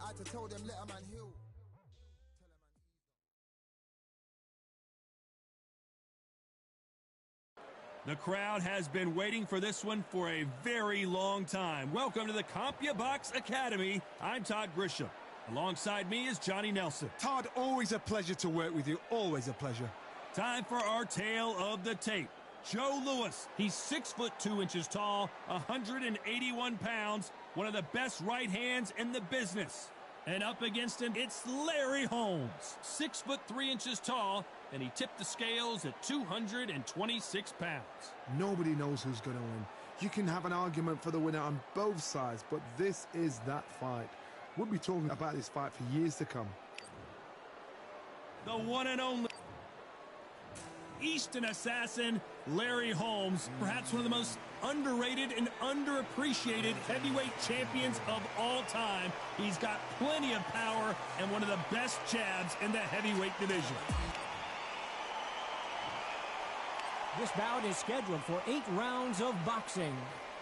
I had to tell them, let a man heal. The crowd has been waiting for this one for a very long time. Welcome to the CompuBox Academy. I'm Todd Grisham. Alongside me is Johnny Nelson. Todd, always a pleasure to work with you. Always a pleasure. Time for our tale of the tape. Joe Louis. He's 6'2" tall, 181 pounds, one of the best right hands in the business. And up against him, it's Larry Holmes, 6'3" tall, and he tipped the scales at 226 pounds. Nobody knows who's going to win. You can have an argument for the winner on both sides, but this is that fight. We'll be talking about this fight for years to come. The one and only Eastern Assassin, Larry Holmes, perhaps one of the most underrated and underappreciated heavyweight champions of all time. He's got plenty of power and one of the best jabs in the heavyweight division. This bout is scheduled for 8 rounds of boxing.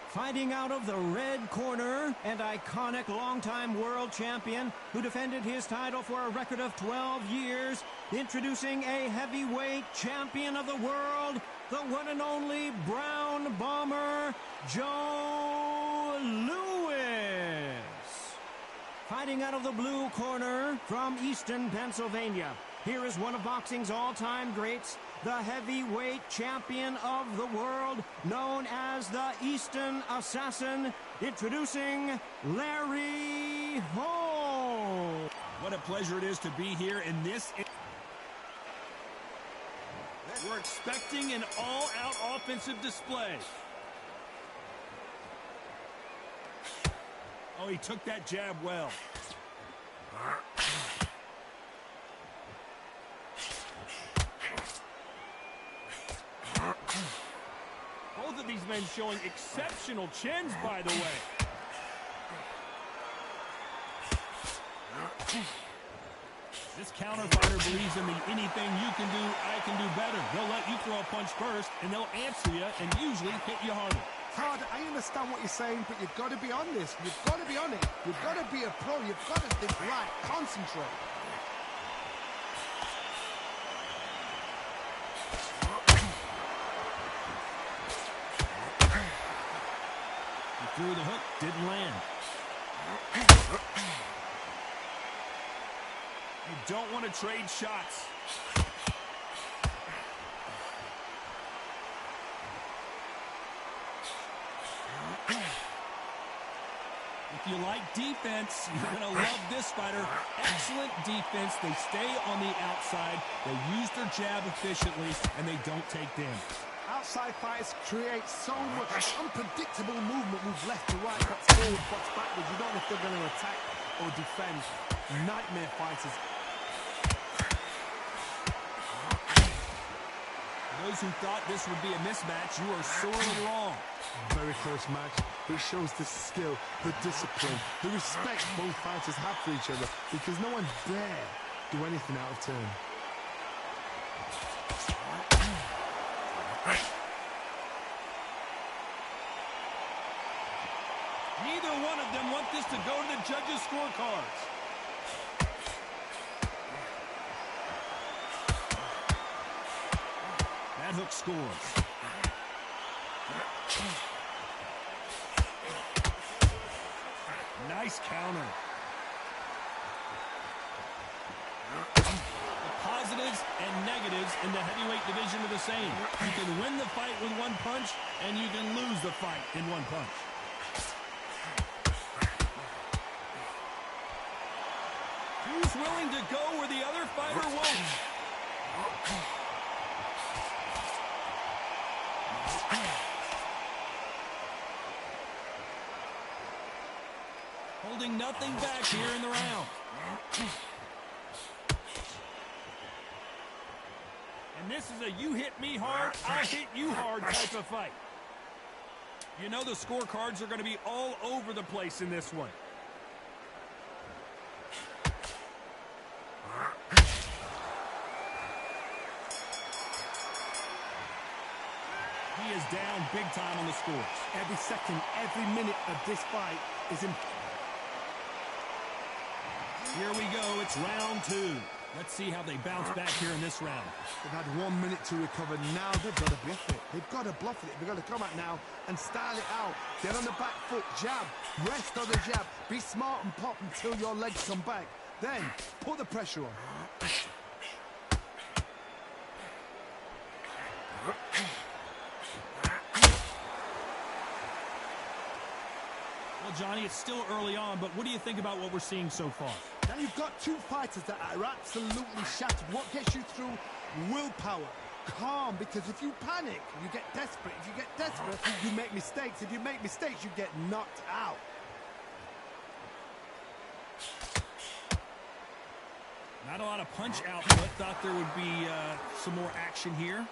Fighting out of the red corner, and iconic longtime world champion who defended his title for a record of 12 years, introducing a heavyweight champion of the world, the one and only Brown Bomber, Joe Louis. Fighting out of the blue corner from Easton, Pennsylvania, here is one of boxing's all-time greats, the heavyweight champion of the world, known as the Eastern Assassin, introducing Larry Holmes. What a pleasure it is to be here in this. We're expecting an all-out offensive display. Oh, he took that jab well. Both of these men showing exceptional chins, by the way. This counter fighter believes in the anything you can do, I can do better. They'll let you throw a punch first, and they'll answer you and usually hit you harder. Todd, I understand what you're saying, but you've got to be on this. You've got to be on it. You've got to be a pro. You've got to think right. Concentrate. Through the hook, didn't land. You don't want to trade shots. If you like defense, you're going to love this fighter. Excellent defense. They stay on the outside. They use their jab efficiently, and they don't take damage. Outside fighters create so much unpredictable movement, move left to right, box forward, box backwards. You don't know if they're going to attack or defend. Nightmare fighters. Those who thought this would be a mismatch, you are sorely wrong. Very close match. It shows the skill, the discipline, the respect both fighters have for each other, because no one dare do anything out of turn. Neither one of them want this to go to the judges' scorecards. That hook scores. Nice counter. The positives and negatives in the heavyweight division are the same. You can win the fight with one punch, and you can lose the fight in one punch. Who's willing to go where the other fighter won't? Holding nothing back here in the round. And this is a you hit me hard, I hit you hard type of fight. You know the scorecards are going to be all over the place in this one. He is down big time on the scores. Every second, every minute of this fight is important. Here we go. It's round 2. Let's see how they bounce back here in this round. They've had 1 minute to recover. Now they've got to bluff it. They've got to bluff it. They've got to come out now and style it out. Get on the back foot, jab, rest on the jab. Be smart and pop until your legs come back. Then put the pressure on. Well, Johnny, it's still early on, but what do you think about what we're seeing so far? Now you've got two fighters that are absolutely shattered. What gets you through? Willpower. Calm, because if you panic, you get desperate. If you get desperate, you make mistakes. If you make mistakes, you get knocked out. Not a lot of punch output. Thought there would be some more action here.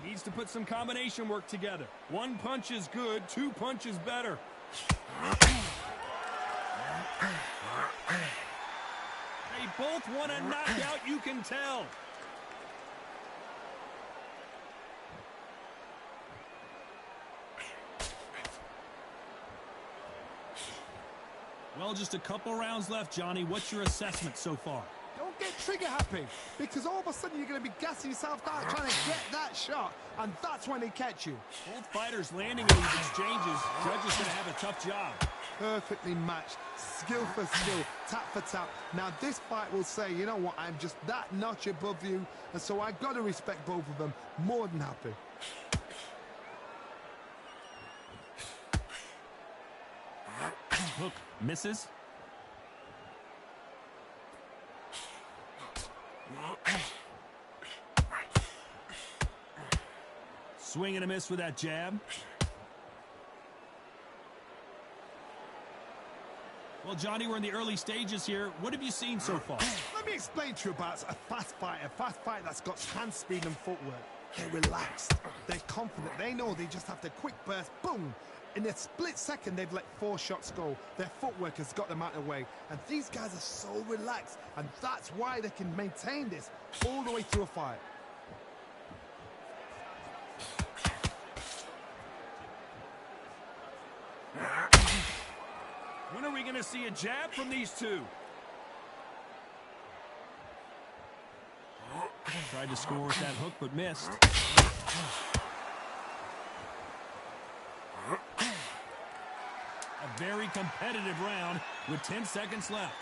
Needs to put some combination work together. 1 punch is good, 2 punches better. They both want a knockout, you can tell. Well, just a couple rounds left, Johnny. What's your assessment so far? Don't get trigger happy, because all of a sudden you're going to be gassing yourself out trying to get that shot, and that's when they catch you. Both fighters landing in these exchanges. Judges going to have a tough job. Perfectly matched, skill for skill, tap for tap. Now this fight will say, you know what, I'm just that notch above you, and so I've got to respect both of them. More than happy. Hook misses. Swing and a miss with that jab. Well, Johnny, we're in the early stages here. What have you seen so far? Let me explain to you about a fast fight that's got hand speed and footwork. They're relaxed, they're confident, they know they just have to quick burst, boom. In a split second, they've let 4 shots go. Their footwork has got them out of the way. And these guys are so relaxed, and that's why they can maintain this all the way through a fight. When are we going to see a jab from these two? Tried to score with that hook, but missed. A very competitive round with 10 seconds left.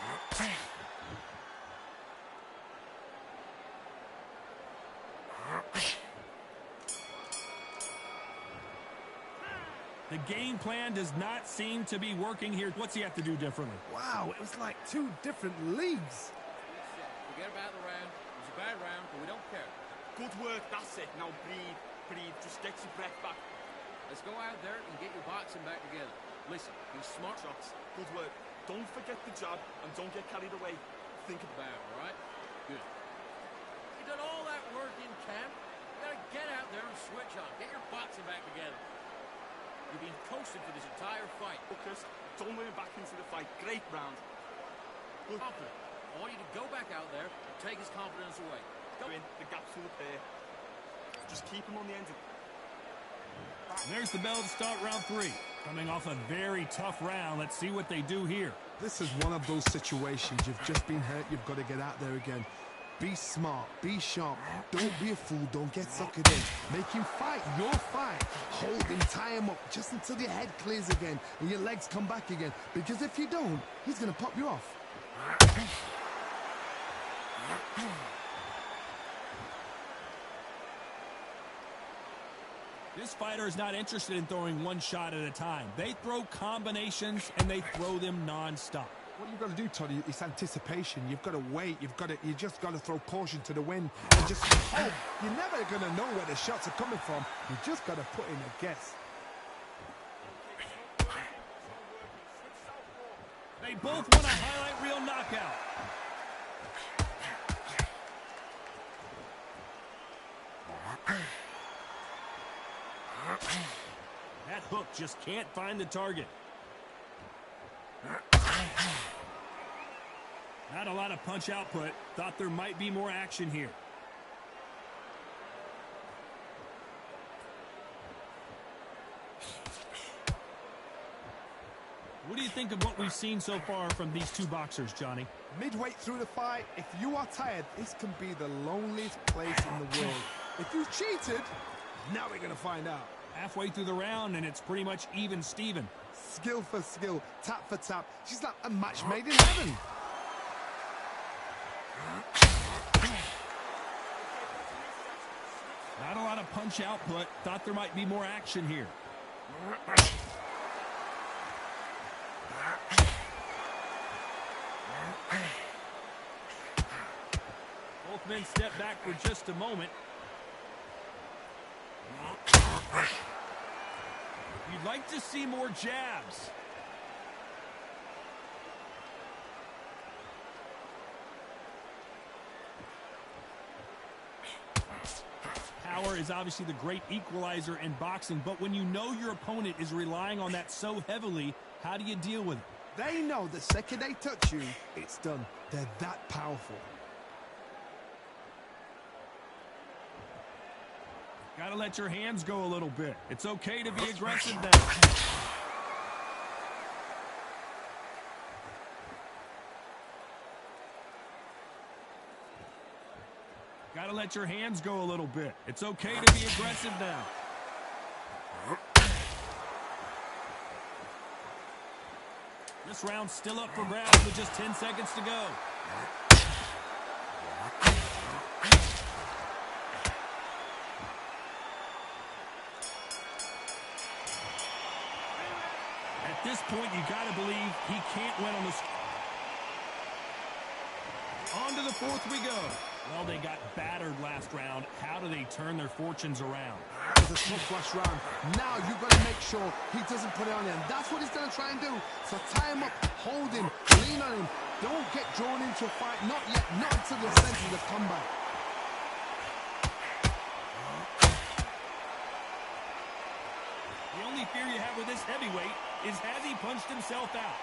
The game plan does not seem to be working here. What's he have to do differently? Wow, it was like 2 different leagues. Forget about the round. It was a bad round, but we don't care. Good work, that's it. Now breathe, just get your breath back. Let's go out there and get your boxing back together. Listen, be smart. Shots, good work. Don't forget the jab and don't get carried away. Think about it. All right? Good. You done all that work in camp. You gotta get out there and switch on. Get your boxing back together. You've been coasting for this entire fight. Focus, don't lean back into the fight. Great round. Good. Confident. I want you to go back out there and take his confidence away. Go in, the gaps in the pair. Just keep him on the end of. There's the bell to start round 3. Coming off a very tough round. Let's see what they do here. This is one of those situations. You've just been hurt. You've got to get out there again. Be smart. Be sharp. Don't be a fool. Don't get suckered in. Make him fight your fight. Hold him. Tie him up just until your head clears again and your legs come back again. Because if you don't, he's going to pop you off. This fighter is not interested in throwing one shot at a time. They throw combinations, and they throw them non-stop. What you've got to do, Toddy, is anticipation. You've got to wait. You just got to throw caution to the wind and just hope. You're never going to know where the shots are coming from. You just got to put in a guess. They both want a highlight reel knockout. That hook just can't find the target. Not a lot of punch output. Thought there might be more action here. What do you think of what we've seen so far from these two boxers, Johnny? Midway through the fight, if you are tired, this can be the loneliest place in the world. If you cheated, now we're going to find out. Halfway through the round, and it's pretty much even Steven. Skill for skill, tap for tap. She's like a match made in heaven. Not a lot of punch output. Thought there might be more action here. Both men step back for just a moment. You'd like to see more jabs. Power is obviously the great equalizer in boxing, but when you know your opponent is relying on that so heavily, how do you deal with it? They know the second they touch you, it's done. They're that powerful. Gotta let your hands go a little bit. It's okay to be aggressive now. Gotta let your hands go a little bit. It's okay to be aggressive now. This round's still up for grabs with just 10 seconds to go. At this point, you gotta believe he can't win on this. On to the fourth we go. Well, they got battered last round. How do they turn their fortunes around? It was a tough last round. Now you've got to make sure he doesn't put it on you. And that's what he's going to try and do. So tie him up, hold him, lean on him. Don't get drawn into a fight. Not yet. Not until the sense of the comeback. The only fear you have with this heavyweight is has he punched himself out?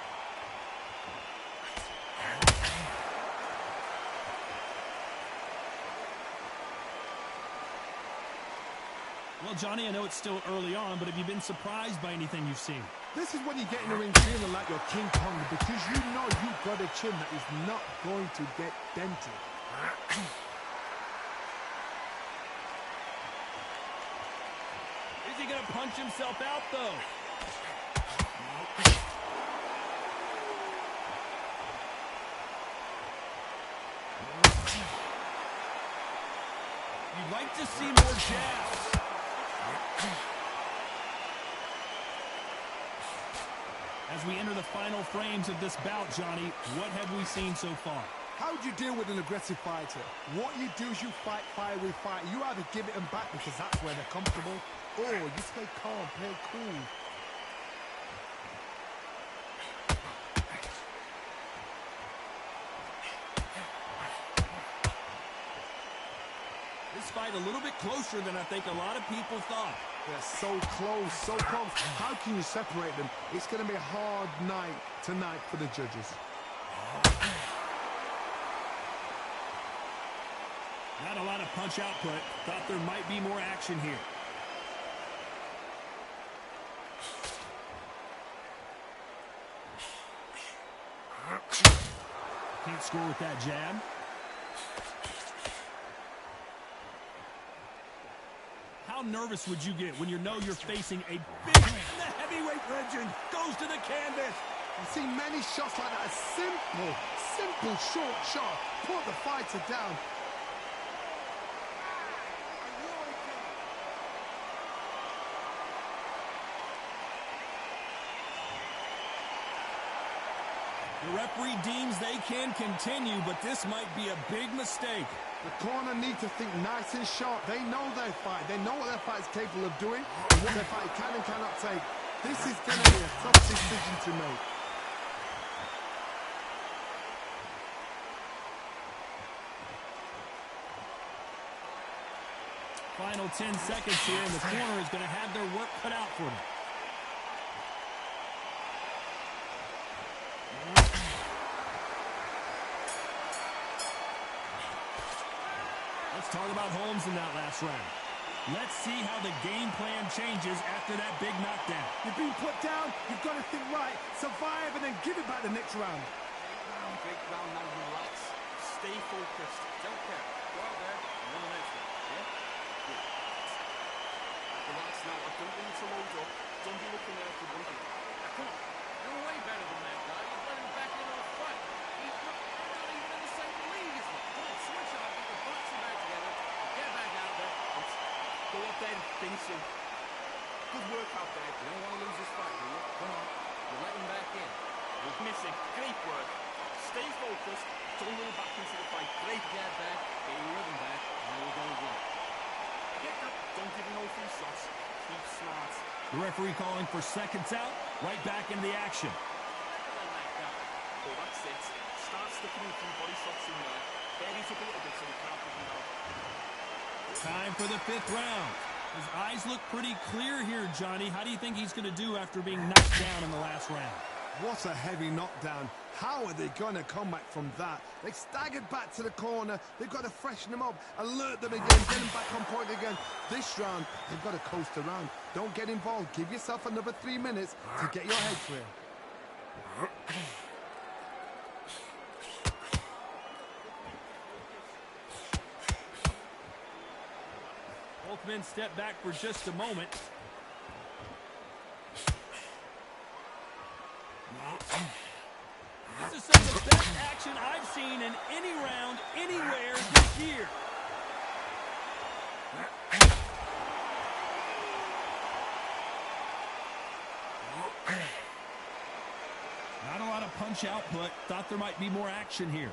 Well, Johnny, I know it's still early on, but have you been surprised by anything you've seen? This is when you get in the ring feeling like you're King Kong, because you know you've got a chin that is not going to get dented. Is he going to punch himself out, though? You'd like to see more jabs. As we enter the final frames of this bout, Johnny, what have we seen so far? How do you deal with an aggressive fighter? What you do is you fight fire with fire. You either give it them back because that's where they're comfortable, or you stay calm, play cool. This fight a little bit closer than I think a lot of people thought. They're so close, so close. How can you separate them? It's going to be a hard night tonight for the judges. Not a lot of punch output. Thought there might be more action here. Can't score with that jab. How nervous would you get when you know you're facing a big... The heavyweight legend goes to the canvas. I've seen many shots like that. A simple short shot. Put the fighter down. The referee deems they can continue, but this might be a big mistake. The corner need to think nice and sharp. They know their fight. They know what their fight is capable of doing and what their fight can and cannot take. This is going to be a tough decision to make. Final 10 seconds here, and the corner is going to have their work cut out for them. Let's talk about Holmes in that last round. Let's see how the game plan changes after that big knockdown. You've been put down, you've got to think right, survive and then give it back the next round. Big round now, relax. Stay focused. Don't care. Go out there and win the next one. Yeah? Good. Relax now. I don't want you to load up. Don't be looking there for one thing. Now, come on. You're way better than that guy. You let him back into a fight. He's not even in the same league as me. Come on, switch on. Get your boxing back together. Get back out there. Go up there and finish him. Good work out there. You don't want to lose this fight, do you? Come on. You let him back in. You're missing. Great work. Stay focused. Don't run back into the fight. Great. Get back. Get your rhythm back. And then we're going again. Get up. Don't give him no free shots. Keep smart. The referee calling for seconds out, right back into the action. Oh, that's it. Start sticking a few body shots in there. Bury it up a little bit so we can't put him out. Time for the 5th round. His eyes look pretty clear here, Johnny. How do you think he's going to do after being knocked down in the last round? What a heavy knockdown. How are they going to come back from that? They staggered back to the corner. They've got to freshen them up, alert them again, get them back on point again. This round, they've got to coast around. Don't get involved. Give yourself another 3 minutes to get your head clear. Both men step back for just a moment. This is some of the best action I've seen in any round, anywhere this year. Not a lot of punch output. Thought there might be more action here.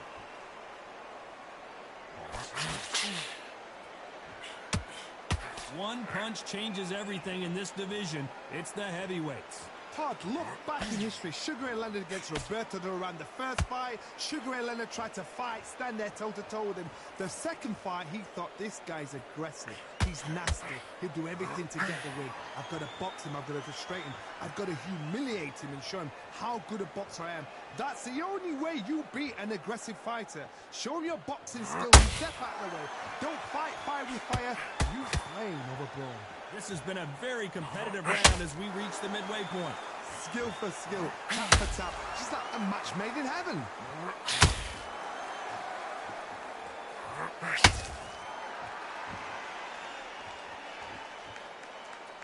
One punch changes everything in this division. It's the heavyweights. Todd, look back in history. Sugar Ray Leonard against Roberto Duran. The first fight, Sugar Ray Leonard tried to fight, stand there toe-to-toe with him. The second fight, he thought, this guy's aggressive. He's nasty. He'll do everything to get the win. I've got to box him. I've got to frustrate him. I've got to humiliate him and show him how good a boxer I am. That's the only way you beat an aggressive fighter. Show him your boxing skills and step out of the way. Don't fight fire with fire. Use flame over brawl. This has been a very competitive round as we reach the midway point. Skill for skill, tap for tap. Just like a match made in heaven.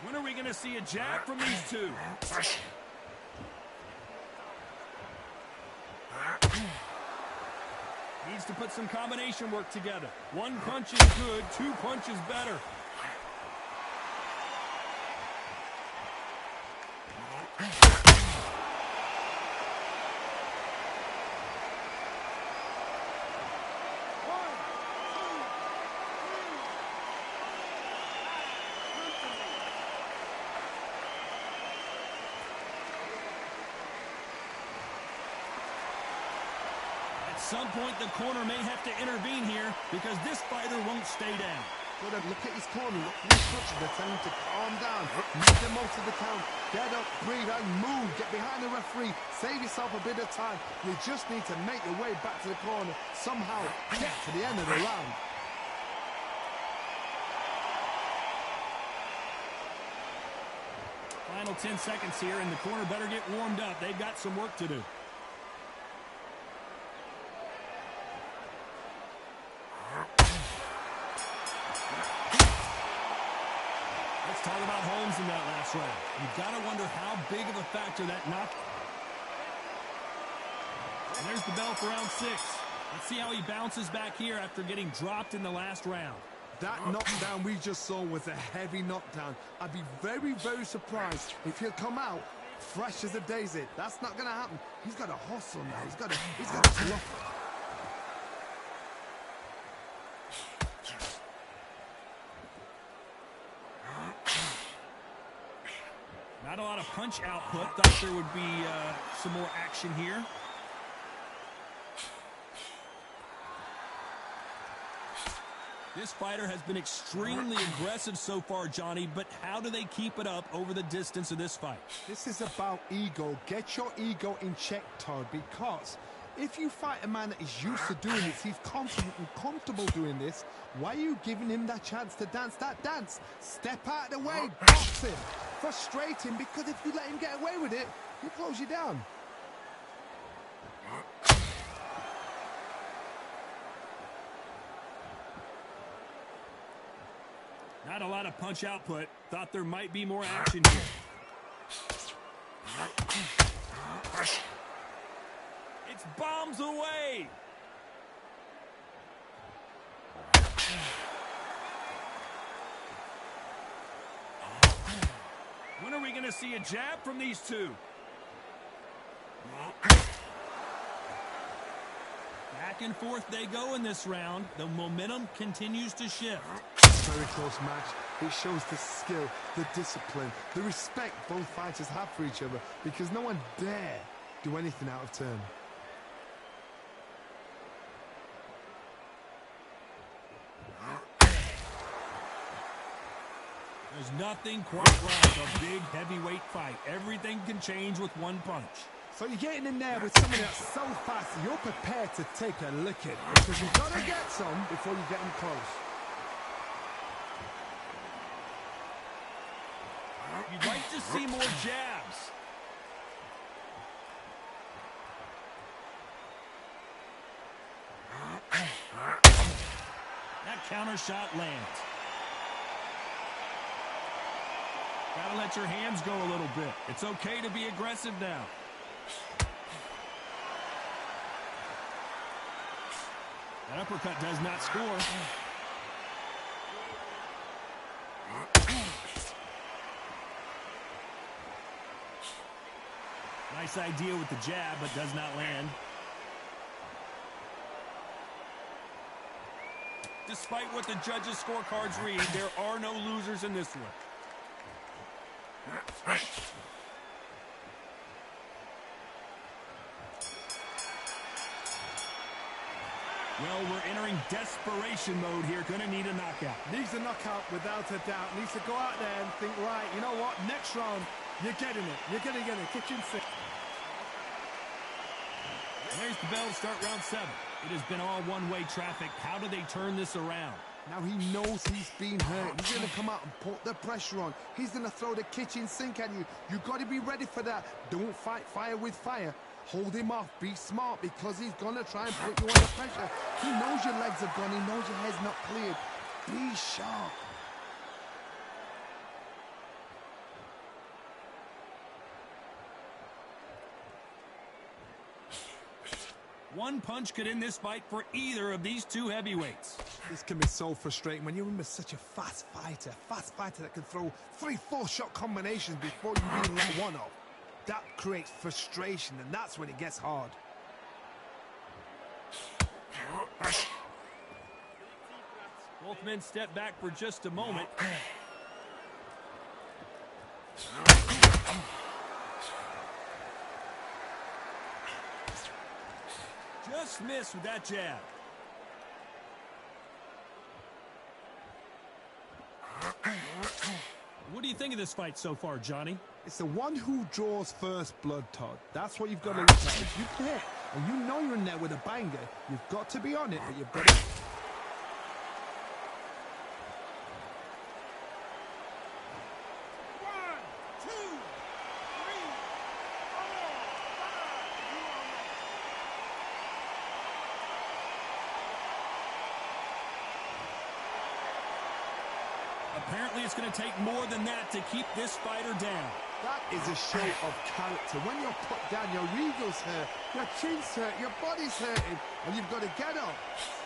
When are we going to see a jab from these two? Needs to put some combination work together. One punch is good, 2 punches better. At some point, the corner may have to intervene here because this fighter won't stay down. Good, look at his corner, look at his touches. They're telling him to calm down, make the most of the count, get up, breathe and move, get behind the referee, save yourself a bit of time. You just need to make your way back to the corner, somehow get to the end of the round. Final 10 seconds here, and the corner better get warmed up. They've got some work to do. Let's talk about Holmes in that last round. You've got to wonder how big of a factor that knock. And there's the bell for round 6. Let's see how he bounces back here after getting dropped in the last round. That knockdown we just saw was a heavy knockdown. I'd be very, very surprised if he'll come out fresh as a daisy. That's not going to happen. He's got to hustle now. He's got to bluff. Not a lot of punch output. Thought there would be some more action here. This fighter has been extremely aggressive so far, Johnny, but how do they keep it up over the distance of this fight? This is about ego. Get your ego in check, Todd, because If you fight a man that is used to doing this, he's confident and comfortable doing this, why are you giving him that chance to dance that dance? Step out of the way, box him. Frustrate him, because if you let him get away with it, he'll close you down. Not a lot of punch output. Thought there might be more action here. It's bombs away. When are we going to see a jab from these two? Back and forth they go in this round. The momentum continues to shift. Very close match. It shows the skill, the discipline, the respect both fighters have for each other, because no one dare do anything out of turn. There's nothing quite like a big heavyweight fight. Everything can change with one punch. So you're getting in there with someone that's so fast, you're prepared to take a licking, because you've got to get some before you get them close. You'd like to see more jabs. That counter shot lands. Gotta let your hands go a little bit. It's okay to be aggressive now. That uppercut does not score. Nice idea with the jab, but does not land. Despite what the judges' scorecards read, there are no losers in this one. Well, we're entering desperation mode here. Gonna need a knockout. Needs a knockout without a doubt. Needs to go out there and think, right, you know what, next round, you're getting it. You're going to get it. Kitchen sink. There's the bell to start round 7. It has been all one-way traffic. How do they turn this around? Now he knows he's been hurt. He's going to come out and put the pressure on. He's going to throw the kitchen sink at you. You've got to be ready for that. Don't fight fire with fire. Hold him off. Be smart, because he's going to try and put you under pressure. He knows your legs are gone. He knows your head's not cleared. Be sharp. One punch could end this fight for either of these two heavyweights. This can be so frustrating when you're in with such a fast fighter that can throw 3-4 shot combinations before you even let one off. That creates frustration, and that's when it gets hard. Both men step back for just a moment. Just missed with that jab. What do you think of this fight so far, Johnny? It's the one who draws first blood, Todd. That's what you've got to look at. If you hit and you know you're in there with a banger, you've got to be on it, but you've got to... Apparently it's going to take more than that to keep this fighter down. That is a show of character. When you're put down, your ego's hurt, your chin's hurt, your body's hurting, and you've got to get up,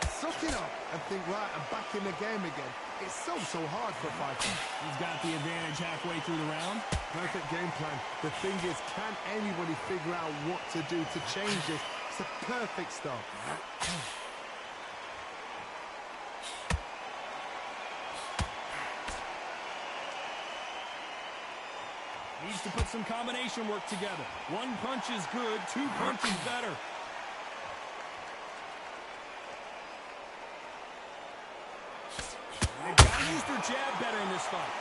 suck it up, and think, right, I'm back in the game again. It's so hard for a fighter. He's got the advantage halfway through the round. Perfect game plan. The thing is, can anybody figure out what to do to change this? It's a perfect start. Needs to put some combination work together. One punch is good, 2 punches better. They've got to use their jab better in this fight.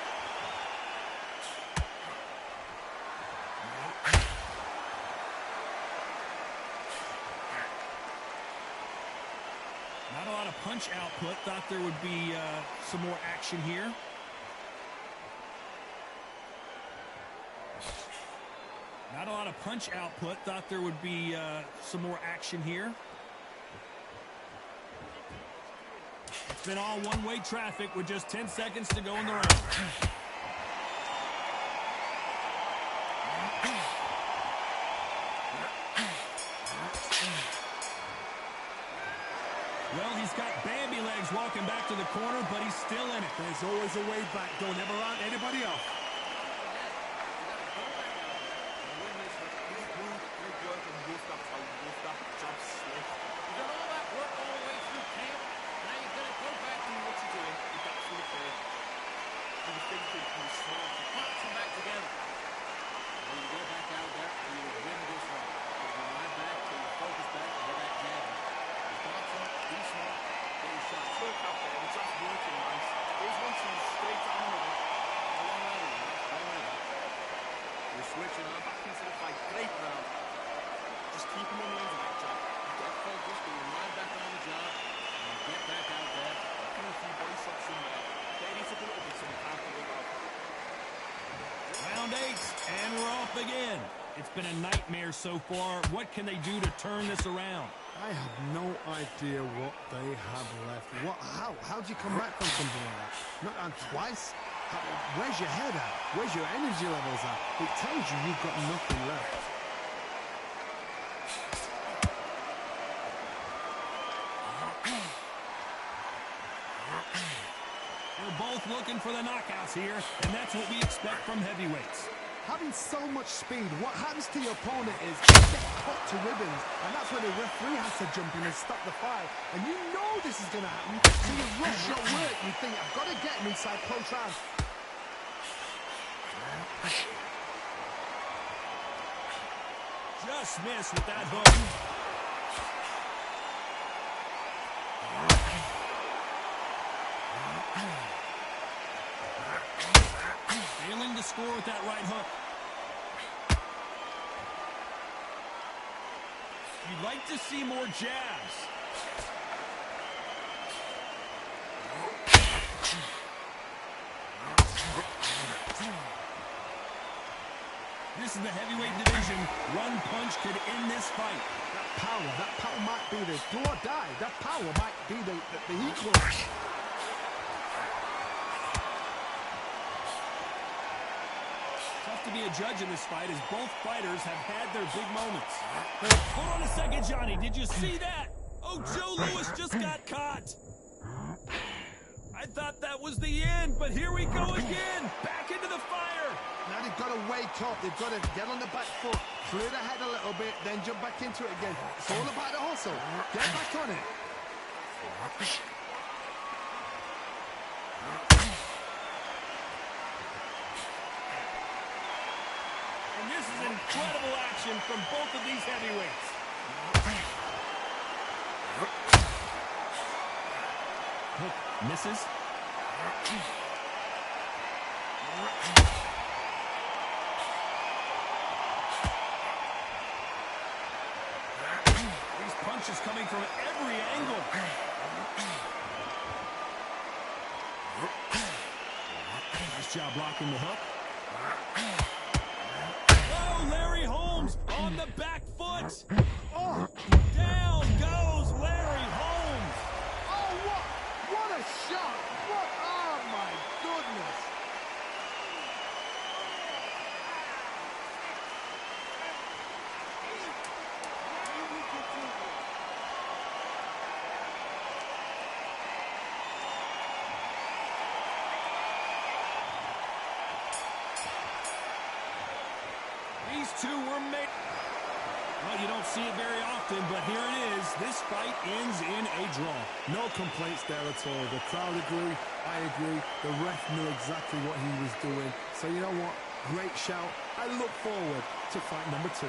punch output. Thought there would be some more action here. Not a lot of punch output. Thought there would be some more action here. It's been all one-way traffic with just 10 seconds to go in the round. Well, he's got Bambi legs walking back to the corner, but he's still in it. There's always a way back. Don't ever round anybody off. Switching on back into the fight. Great round. Just keep him on the end of that job. Get focused, get your mind back on the job, and get back out there. Put a few body shots in there. They need to put it up so we can't figure it out. Round 8, and we're off again. It's been a nightmare so far. What can they do to turn this around? I have no idea what they have left. How do you come back from something like that? Not down twice? Where's your head at? Where's your energy levels at? It tells you you've got nothing left. They're both looking for the knockouts here, and that's what we expect from heavyweights. Having so much speed, what happens to your opponent is you get cut to ribbons, and that's where the referee has to jump in and stop the fight. And you know this is going to happen, so you rush your work. You think, I've got to get him inside close round. Just missed with that hook. Failing to score with that right hook. You'd like to see more jabs. This is the heavyweight division. One punch could end this fight. That power might be the do or die. That power might be the equal. Tough to be a judge in this fight as both fighters have had their big moments. Hold on a second, Johnny. Did you see that? Oh, Joe Louis just got caught. I thought that was the end, but here we go again. Back into the fire. Now they've got to wake up. They've got to get on the back foot, clear the head a little bit, then jump back into it again. It's all about the hustle. Get back on it. And this is incredible action from both of these heavyweights. Hook misses. These punches coming from every angle. Nice job blocking the hook. Oh, Larry Holmes on the back foot. Oh, Down goes Larry Holmes. oh, what a shot. What, oh my goodness. These two were made. Well, you don't see it very often, but here it is. This fight ends in a draw. No complaints there at all. The crowd agree. I agree. The ref knew exactly what he was doing. So you know what? Great shout. I look forward to fight number 2.